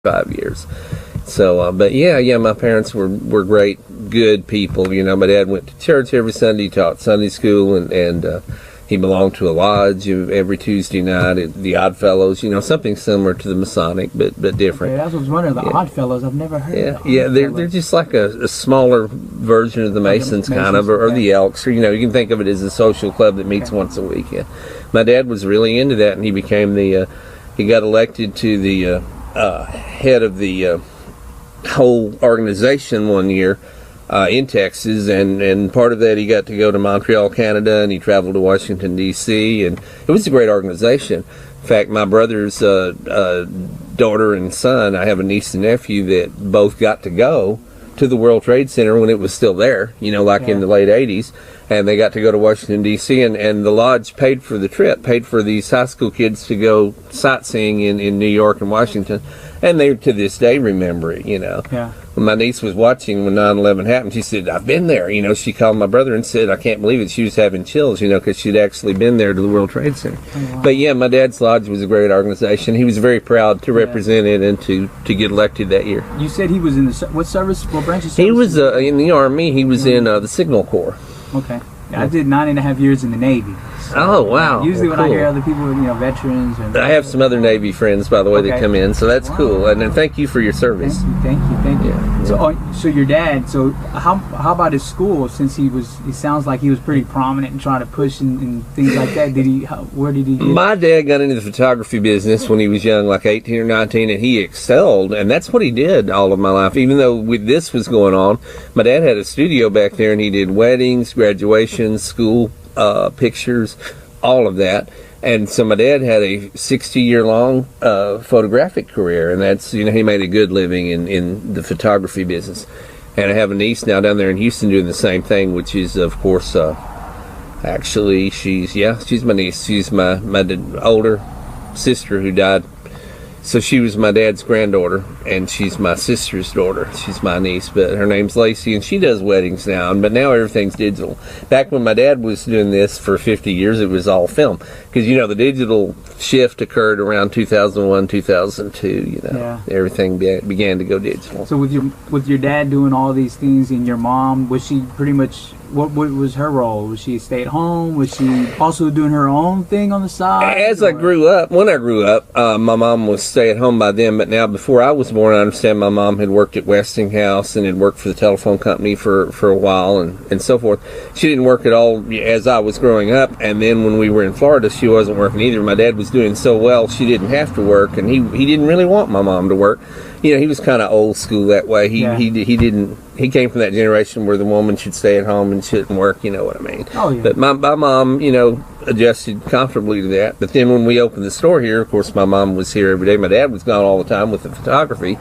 5 years. So, but yeah, my parents were great, good people. You know, my dad went to church every Sunday, taught Sunday school, and he belonged to a lodge every Tuesday night at the Odd Fellows. You know, something similar to the Masonic, but different. Okay, that's what I was wondering. The Odd Fellows, I've never heard. Yeah, they're just like a smaller version of the Masons, kind of, or the Elks. Or, you know, you can think of it as a social club that meets once a week. Yeah, my dad was really into that, and he became he got elected to the head of the whole organization one year in Texas, and part of that he got to go to Montreal, Canada, and he traveled to Washington, D.C., and it was a great organization. In fact, my brother's daughter and son, I have a niece and nephew that both got to go to the World Trade Center when it was still there, you know, like in the late 80s, and they got to go to Washington, D.C., and the lodge paid for the trip, paid for these high school kids to go sightseeing in New York and Washington, and they to this day remember it, you know. Yeah. When my niece was watching when 9/11 happened, she said, I've been there, you know. She called my brother and said, I can't believe it. She was having chills, you know, because she'd actually been there to the World Trade Center. Oh, wow. But yeah, my dad's lodge was a great organization. He was very proud to represent it and to get elected that year. You said he was in the, what service, what branch of service? He was in the Army. He was in the Signal Corps. Okay. I did 9.5 years in the Navy. So, oh, wow. Usually well, when cool. I hear other people, you know, veterans. And I have some other Navy friends, by the way, that come in, so that's cool. And then thank you for your service. Thank you. Yeah. So your dad, so how about his school, since he sounds like he was pretty prominent and trying to push and things like that. Where did he get? My dad got into the photography business when he was young, like 18 or 19, and he excelled, and that's what he did all of my life. Even though this was going on, my dad had a studio back there, and he did weddings, graduations, school pictures, all of that. And so my dad had a 60-year-long photographic career, and that's, you know, he made a good living in the photography business. And I have a niece now down there in Houston doing the same thing, which is, of course, actually, she's my niece. She's my older sister who died. So she was my dad's granddaughter, and she's my sister's daughter. She's my niece, but her name's Lacey, and she does weddings now. But now everything's digital. Back when my dad was doing this for 50 years, it was all film. Because, you know, the digital shift occurred around 2001, 2002, you know. Everything began to go digital. So with your dad doing all these things, and your mom, was she pretty much... What was her role? Was she stay at home? Was she also doing her own thing on the side? When I grew up, my mom was stay at home by then. But now, before I was born, I understand my mom had worked at Westinghouse and had worked for the telephone company for a while and so forth. She didn't work at all as I was growing up. And then when we were in Florida, she wasn't working either. My dad was doing so well, she didn't have to work, and he didn't really want my mom to work. You know, he was kind of old school that way. He came from that generation where the woman should stay at home and shouldn't work, you know what I mean. Oh, yeah. But my mom, you know, adjusted comfortably to that. But then when we opened the store here, of course, my mom was here every day. My dad was gone all the time with the photography.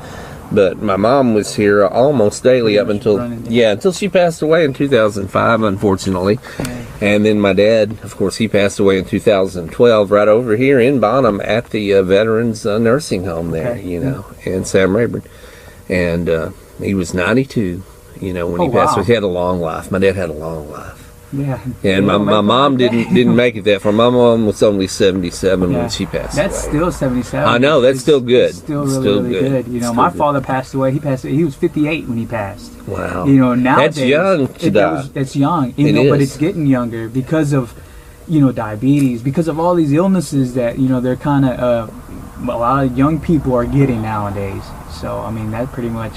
But my mom was here almost daily up until she passed away in 2005, unfortunately. Yeah. And then my dad, of course, he passed away in 2012 right over here in Bonham at the Veterans Nursing Home there, you know, in Sam Rayburn. And he was 92, you know, when he passed away. He had a long life. My dad had a long life. Yeah. And my mom didn't make it that far. My mom was only 77 when she passed away. That's still 77. I know, that's still good. It's still really good. You know, my father passed away. He was 58 when he passed. Wow. You know, nowadays that's young to die. That's young. You know, but it's getting younger because of, you know, diabetes, because of all these illnesses that, you know, they're kind of a lot of young people are getting nowadays. So, I mean, that pretty much,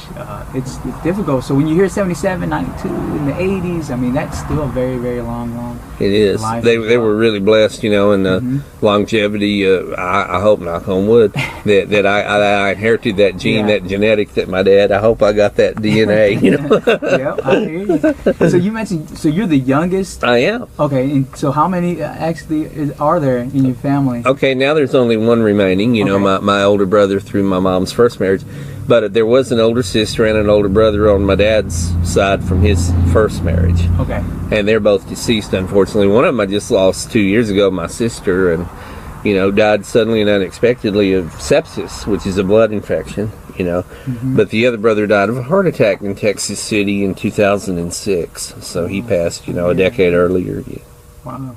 it's difficult. So when you hear 77, 92, in the 80s, I mean, that's still a very, very long It is. They were really blessed, you know, and longevity, I hope, knock on wood, that I inherited that gene, that genetic that my dad, I hope I got that DNA, you know. Yep, I hear you. So you mentioned, so you're the youngest? I am. Okay, and so how many actually are there in your family? Okay, now there's only one remaining, you know, my older brother through my mom's first marriage. But there was an older sister and an older brother on my dad's side from his first marriage. Okay. And they're both deceased, unfortunately. One of them I just lost 2 years ago, my sister, and, you know, died suddenly and unexpectedly of sepsis, which is a blood infection, you know. But the other brother died of a heart attack in Texas City in 2006. So he passed, you know, a decade earlier. Wow.